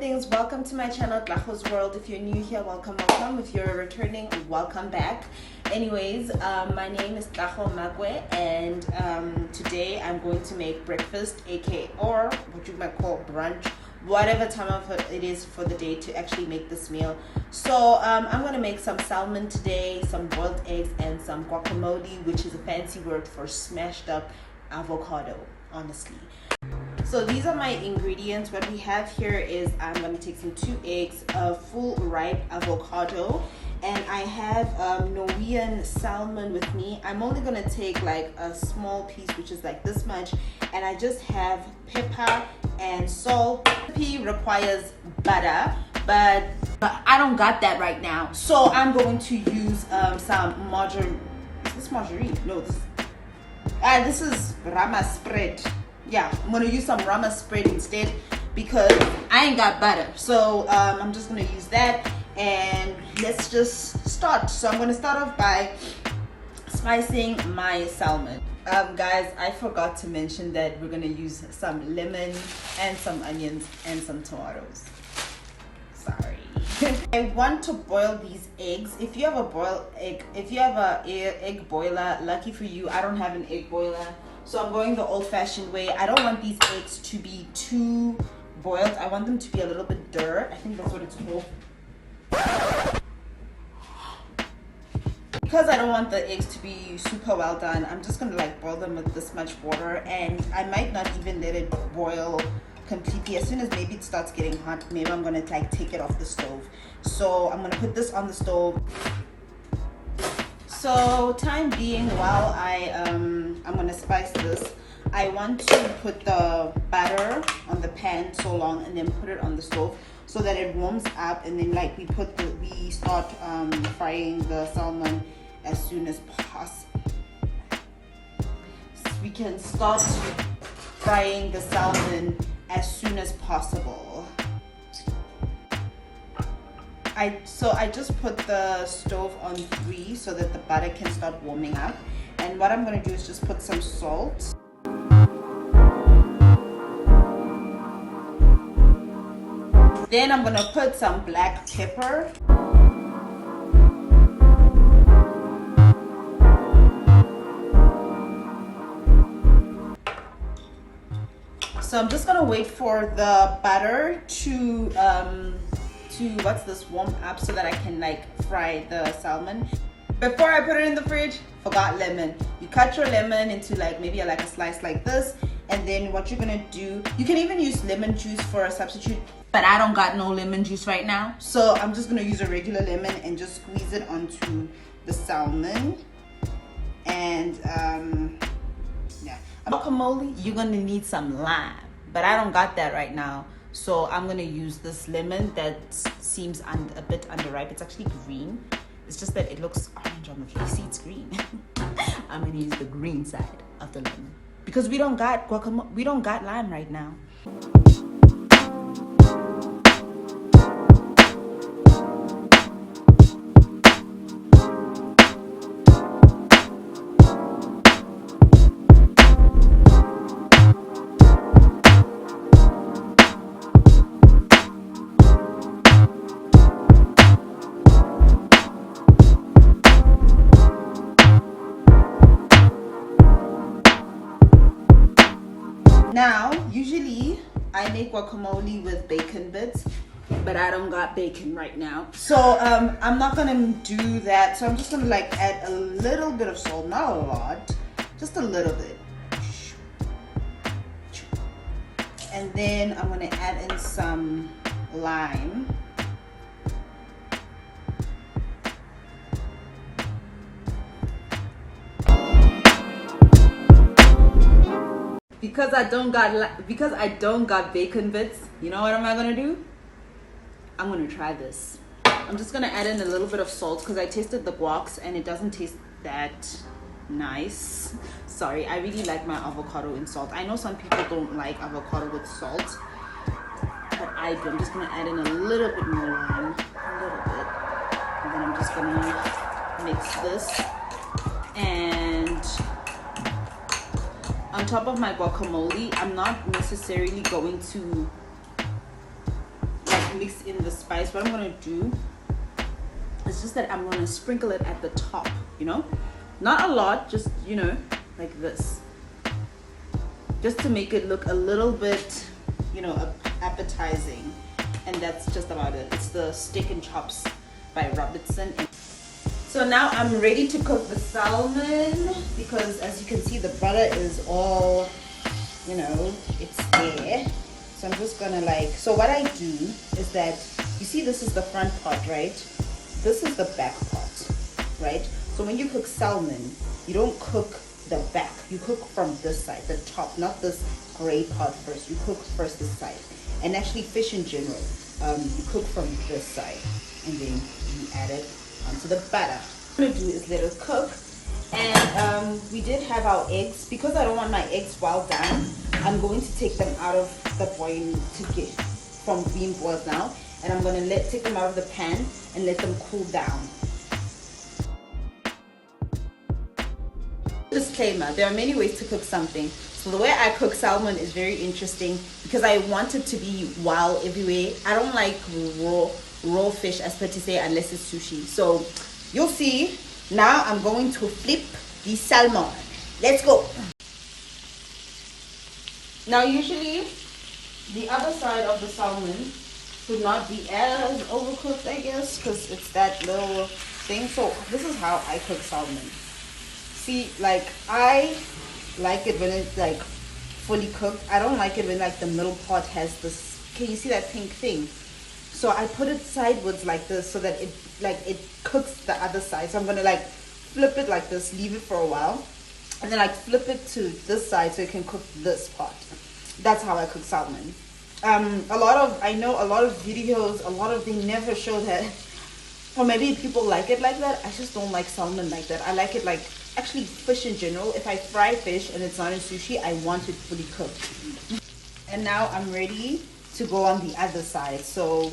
Earthlings, welcome to my channel, Tlago's World. If you're new here, welcome. If you're returning, welcome back. Anyways, my name is Tlago Magwe, and today I'm going to make breakfast, aka or what you might call brunch, whatever time of it is for the day to actually make this meal. So I'm going to make some salmon today, some boiled eggs, and some guacamole, which is a fancy word for smashed up avocado, honestly. So these are my ingredients. What we have here is I'm going to take some 2 eggs, a full ripe avocado, and I have Norwegian salmon with me. I'm only going to take like a small piece, which is like this much, and I just have pepper and salt. Recipe requires butter, but I don't got that right now, so I'm going to use some margarine. Is this margarine? No, this is Rama spread. Yeah, I'm gonna use some Rama spread instead because I ain't got butter. So I'm just gonna use that, and let's just start. So I'm gonna start off by spicing my salmon. Guys, I forgot to mention that we're gonna use some lemon and some onions and some tomatoes. Sorry. I want to boil these eggs. If you have a boiled egg, if you have a egg boiler, lucky for you, I don't have an egg boiler. So I'm going the old-fashioned way. I don't want these eggs to be too boiled. I want them to be a little bit dur. I think that's what it's called. Because I don't want the eggs to be super well done, I'm just gonna like boil them with this much water, and I might not even let it boil completely. As soon as maybe it starts getting hot, maybe I'm gonna like take it off the stove. So I'm gonna put this on the stove. So time being, while I'm gonna spice this, I want to put the batter on the pan so long and then put it on the stove so that it warms up, and then like we start frying the salmon as soon as possible. So we can start frying the salmon as soon as possible. I just put the stove on 3 so that the butter can start warming up, and what I'm going to do is just put some salt. Then I'm going to put some black pepper. So I'm just going to wait for the butter to warm up so that I can like fry the salmon. Before I put it in the fridge, forgot lemon. You cut your lemon into like maybe like a slice like this, and then what you're gonna do, you can even use lemon juice for a substitute, but I don't got no lemon juice right now, so I'm just gonna use a regular lemon and just squeeze it onto the salmon. And yeah, guacamole, you're gonna need some lime, but I don't got that right now. So I'm gonna use this lemon that seems a bit underripe. It's actually green. It's just that it looks orange on the face. See, it's green. I'm gonna use the green side of the lemon because we don't got guacamole. We don't got lime right now. Now, usually I make guacamole with bacon bits, but I don't got bacon right now. So I'm not gonna do that. So I'm just gonna like add a little bit of salt, not a lot, just a little bit. And then I'm gonna add in some lime. Because I don't got bacon bits, you know what am I gonna do? I'm gonna try this. I'm just gonna add in a little bit of salt because I tasted the guacs and it doesn't taste that nice. Sorry, I really like my avocado in salt. I know some people don't like avocado with salt, but I do. I'm just gonna add in a little bit more lime, a little bit, and then I'm just gonna mix this. And on top of my guacamole, I'm not necessarily going to like mix in the spice, what I'm gonna do is just that I'm gonna sprinkle it at the top, you know, not a lot, just, you know, like this, just to make it look a little bit, you know, appetizing. And that's just about it. It's the steak and chops by Robertson. So now I'm ready to cook the salmon, because as you can see, the butter is all, you know, it's there. So I'm just gonna like, so what I do is that, you see this is the front part, right? This is the back part, right? So when you cook salmon, you don't cook the back, you cook from this side, the top, not this gray part first. You cook first this side. And actually fish in general, you cook from this side and then you add it onto the batter. What I'm gonna do is let it cook. And we did have our eggs. Because I don't want my eggs well done, I'm going to take them out of the boil to get from being boiled now. And I'm gonna take them out of the pan and let them cool down. Disclaimer, there are many ways to cook something. So the way I cook salmon is very interesting because I want it to be wild everywhere. I don't like raw fish, as per to say, unless it's sushi. So you'll see. Now I'm going to flip the salmon. Let's go. Now usually the other side of the salmon should not be as overcooked, I guess, because it's that little thing. So this is how I cook salmon. See, like, I like it when it's like fully cooked. I don't like it when like the middle part has this, can you see that pink thing? So I put it sideways like this so that it cooks the other side. So I'm gonna like flip it like this, leave it for a while, and then like flip it to this side so it can cook this part. That's how I cook salmon. I know a lot of videos, they never show that, or maybe people like it like that. I just don't like salmon like that. I like it like, actually fish in general. If I fry fish and it's not in sushi, I want it fully cooked. And now I'm ready to go on the other side. So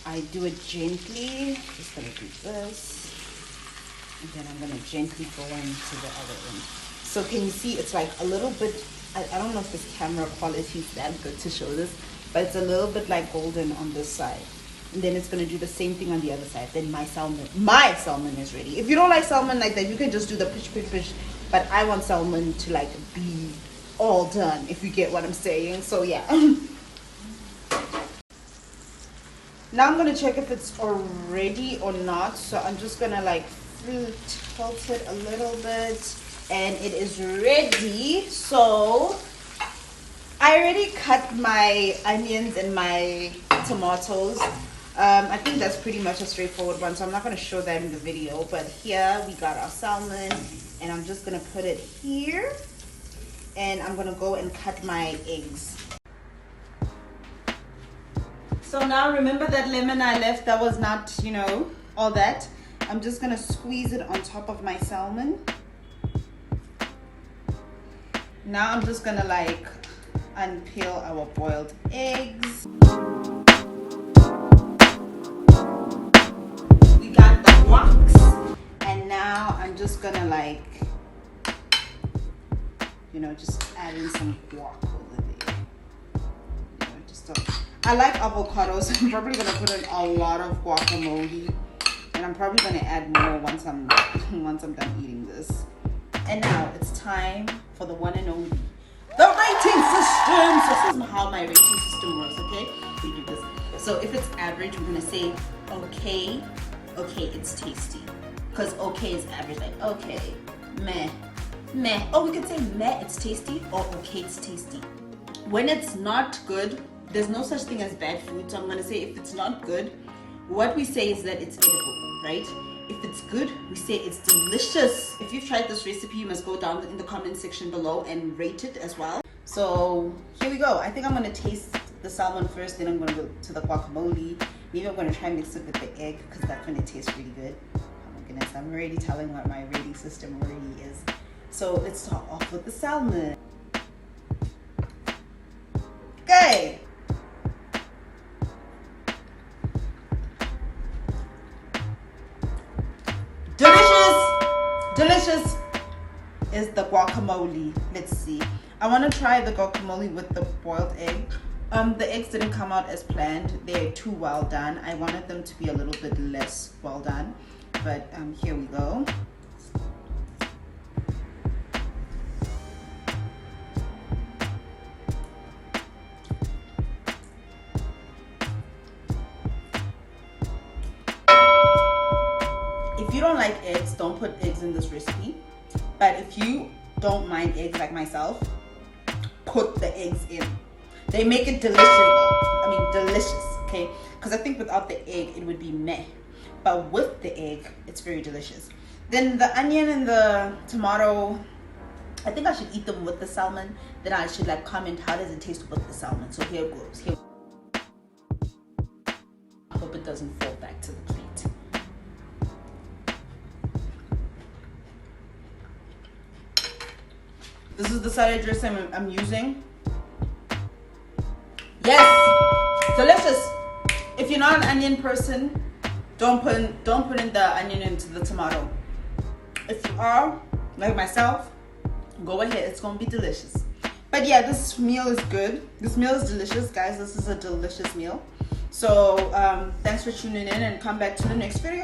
I do it gently. Just gonna do this, and then I'm gonna gently go into the other end. So can you see it's like a little bit, I don't know if this camera quality is that good to show this, but it's a little bit like golden on this side. And then it's gonna do the same thing on the other side. Then my salmon is ready. If you don't like salmon like that, you can just do the pish. But I want salmon to like be all done, if you get what I'm saying. So yeah. Now I'm gonna check if it's already or not. So I'm just gonna like tilt it a little bit, and it is ready. So I already cut my onions and my tomatoes. I think that's pretty much a straightforward one, so I'm not going to show that in the video. But here we got our salmon, and I'm just going to put it here, and I'm going to go and cut my eggs. So now remember that lemon I left that was not, you know, all that. I'm just going to squeeze it on top of my salmon. Now I'm just going to like unpeel our boiled eggs. We got the guacs, and now I'm just gonna like, you know, just add in some guac over there. You know, I like avocado, so I'm probably gonna put in a lot of guacamole, and I'm probably gonna add more once I'm done eating this. And now it's time for the one and only, the rating system. So this is how my rating system works, okay? We do this. So if it's average, we're gonna say okay, it's tasty. Because okay is average, like okay, meh. Oh, we could say meh, it's tasty, or okay, it's tasty. When it's not good, there's no such thing as bad food. So I'm gonna say if it's not good, what we say is that it's edible, right? If it's good, we say it's delicious. If you've tried this recipe, you must go down in the comment section below and rate it as well. So here we go. I think I'm gonna taste the salmon first, then I'm gonna go to the guacamole. Maybe I'm gonna try and mix it with the egg, because that's when it tastes really good. Oh my goodness, I'm already telling what my rating system already is. So let's start off with the salmon. Okay. Delicious is the guacamole. Let's see. I want to try the guacamole with the boiled egg. The eggs didn't come out as planned. They're too well done. I wanted them to be a little bit less well done, but here we go. If you don't like eggs, don't put eggs in this recipe. But if you don't mind eggs like myself, put the eggs in. They make it delicious though. I mean delicious, okay? Because I think without the egg it would be meh. But with the egg, it's very delicious. Then the onion and the tomato, I think I should eat them with the salmon. Then I should like comment how does it taste with the salmon. So here it goes. Here. I hope it doesn't fall back to the plate. This is the salad dressing I'm using. Yes, delicious. If you're not an onion person, don't put in the onion into the tomato. If you are, like myself, go ahead. It's gonna be delicious. But yeah, this meal is good. This meal is delicious, guys. This is a delicious meal. So thanks for tuning in, and come back to the next video.